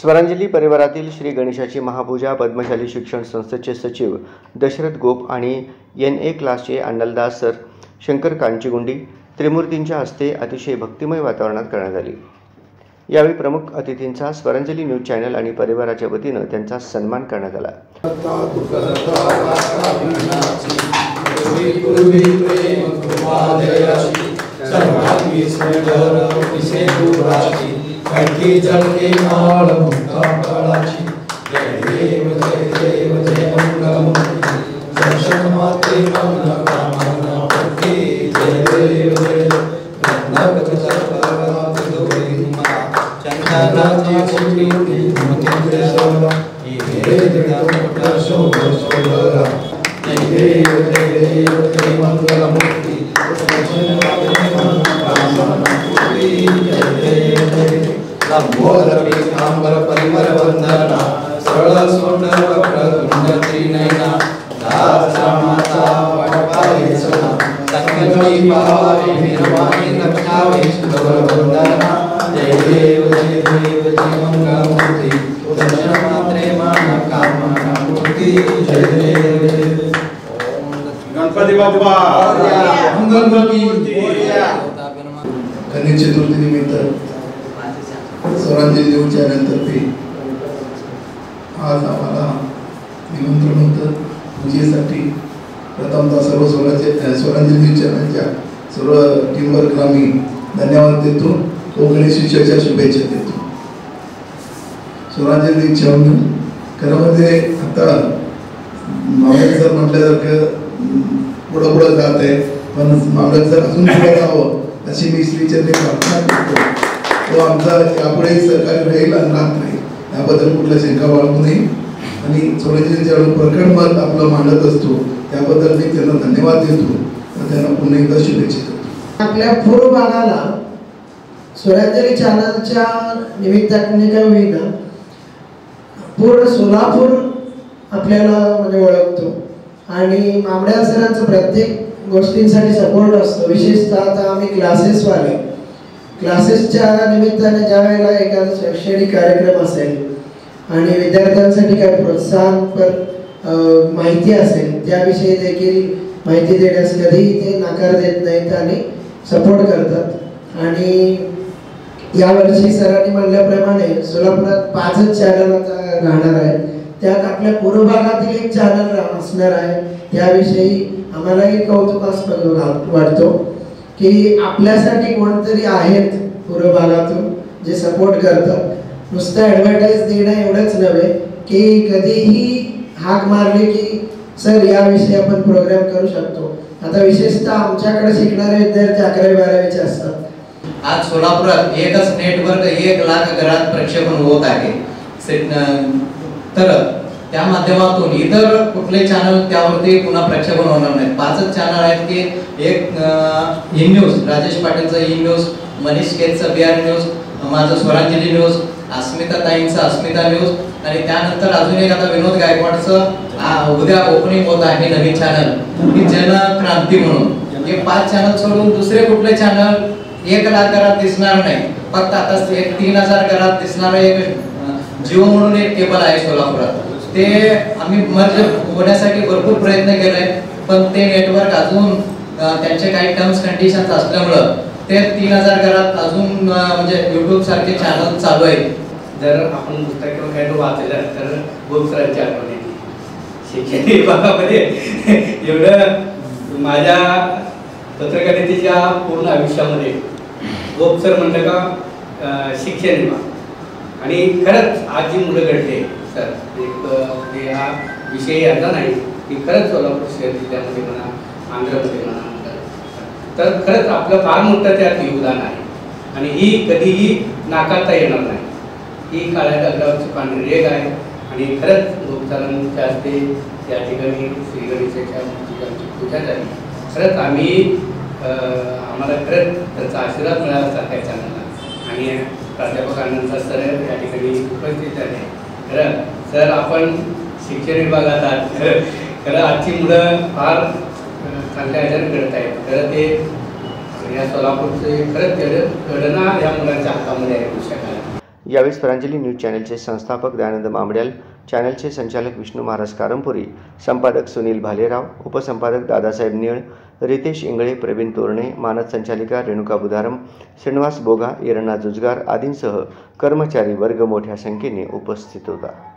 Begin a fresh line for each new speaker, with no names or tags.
स्वरांजली परिवारातील श्री गणेशाची महापूजा पद्मशाली शिक्षण संस्थेचे सचिव दशरथ गोप आणि NA क्लासचे अंडलदास सर शंकर कांचीगुंडी त्रिमूर्तींच्या हस्ते अतिशय भक्तिमय वातावरणात करण्यात आली। यावेळी प्रमुख अतिथींचा स्वरांजली न्यूज चॅनल आणि परिवाराच्या वतीने त्यांचा सन्मान करण्यात आला।
खडकी जळके माळ मुक्ता काळाची जय देव जय मंगलमूर्ती दर्शन माते मन कामना पूर्ती जय देव जय रत्नाकट चक्रात गोविंदा चंदनाची कोटी मोतीचे सोला ही वेद मोठा शोभ सोहळा जय देव जय मंगलमूर्ती दर्शन माते मन कामना पूर्ती जय देव लंबोदर पीतांबर परिमल वंदना सरळ सोंडर वक्रतुंड त्रिनयना दासा माता वडपाये सदा संकटी पावे निर्वाणी रक्षावे सुंदर वंदना जय देव जय मंगलमूर्ती दर्शन मात्रे मान कामना मूर्ती जय देव
गणपती बाप्पा
मंगलमूर्ती
गणेश चतुर्थी निमित्त स्वरांजली न्यूज चॅनल तर्फे आज आम्हाला निमंत्रण होतं पूजेसाठी। प्रथमतः सर्व स्वरांजली न्यूज चॅनलच्या सर्व टीमवर्कला मी धन्यवाद देतो व गणेश उत्सवाच्या शुभेच्छा देतो। स्वरांजली न्यूज चॅनल खरं म्हणजे आता मावळे सर म्हटल्यासारखं पुढं पुढं जात आहे, पण मावळे सर अजून पुढे जावं अशी मी श्रीचरणी प्रार्थना करतो। तो आमचा यापुढे सहकार्य राहील आणि राहत नाही याबद्दल कुठला शंका बाळगू नये आणि स्वरांजली ज्यावेळी प्रकट मत आपलं मांडत असतो त्याबद्दल मी त्यांना धन्यवाद देतो व त्यांना पुन्हा एकदा शुभेच्छा देतो।
आपल्या पूर्व भागाला स्वरांजली चॅनलच्या निमित्ताने काय होईना पूर्ण सोलापूर आपल्याला म्हणजे ओळखतो आणि मामड्या सरांचं प्रत्येक गोष्टींसाठी सपोर्ट असतो। विशेषतः आता आम्ही क्लासेसच्या निमित्ताने ज्या वेळेला एखादा शैक्षणिक कार्यक्रम असेल आणि विद्यार्थ्यांसाठी काही प्रोत्साहनपर माहिती असेल त्याविषयी देखील माहिती देण्यास कधीही ते नकार देत नाहीत आणि सपोर्ट करतात। आणि यावर्षी सरांनी म्हणल्याप्रमाणे सोलापुरात 5 चॅनल आता राहणार आहेत, त्यात आपल्या पूर्व भागातील एक चॅनल असणार आहे। त्याविषयी आम्हालाही कौतुकास्पद वाटतो की आपल्यासाठी कोणतरी आहेत पूर्व भागातून जे सपोर्ट करतात। नुसतं ॲडव्हर्टाईज देणं एवढंच नव्हे की कधीही हाक मारली की सर याविषयी आपण प्रोग्राम करू शकतो। आता विशेषतः आमच्याकडे शिकणारे विद्यार्थी 11वी-12वीचे असतात।
आज सोलापुरात एकच नेटवर्क 1 लाख घरात प्रक्षेपण होत आहे, तर त्या माध्यमातून इतर कुठले चॅनल त्यावरती पुन्हा प्रक्षेपण होणार नाही। 5च चॅनल आहेत की एक ई न्यूज राजेश पाटीलचं ई न्यूज, मनीष केतचं BR न्यूज, माझं स्वरांजली न्यूज, अस्मिता ताईंचं अस्मिता न्यूज आणि त्यानंतर अजून एक आता विनोद गायकवाडचं उद्या ओपनिंग होत आहे नवीन चॅनल की जनक्रांती म्हणून। हे 5 चॅनल सोडून दुसरे कुठले चॅनल 1 लाख घरात दिसणार नाही। फक्त आता 3000 घरात दिसणारा एक जिओ म्हणून एक केबल आहे सोलापुरात, ते आम्ही मर्ज होण्यासाठी भरपूर प्रयत्न केलाय, पण ते नेटवर्क अजून त्यांचे काही टर्म्स कंडिशन्स असल्यामुळे ते 3000 घरात अजून म्हणजे YouTube सारखे चॅनल चालू आहेत।
जर आपण पुस्तक किंवा काही वाचलं तर गोप सरांच्या आठवणी शिक्षण विभागामध्ये एवढं माझ्या पत्रकारितेच्या पूर्ण आयुष्यामध्ये गोप सर म्हणलं का शिक्षण विभाग आणि खरंच आज जी मुलं घडते सर एक हा विषय याचा नाही की खरंच सोलापूर शहर जिल्ह्यामध्ये म्हणा आंध्रमध्ये म्हणा तर खरंच आपलं फार मोठं त्यात योगदान आहे आणि ही कधीही नाकारता येणार नाही। ही काळ्या दगडावरची पांढरी रेघ आहे आणि खरंच गोपसरांच्या हस्ते या ठिकाणी श्री गणेशाच्या मूर्तीची पूजा झाली। खरंच आम्हाला खरंच त्याचा आशीर्वाद मिळाला सारख्या चॅनलला आणि प्राध्यापक आनंद सर या ठिकाणी उपस्थित झाले। खरं सर आपण शिक्षण विभागात आहात, खरं आजची मुलं फार चांगल्या ह्याच्याने घडत आहेत। खरं ते या सोलापूरचे खरंच घडणं या मुलांच्या हातामध्ये आहे।
यावेळी स्वरांजली न्यूज चॅनलचे संस्थापक दयानंद मामड्याल, चॅनलचे संचालक विष्णू महाराज कारंपुरी, संपादक सुनील भालेराव, उपसंपादक दादासाहेब निळ, रितेश इंगळे, प्रवीण तोरणे, मानद संचालिका रेणुका बुधारम, श्रीनिवास बोगा, इरणा जुजगार आदींसह कर्मचारी वर्ग मोठ्या संख्येने उपस्थित होता.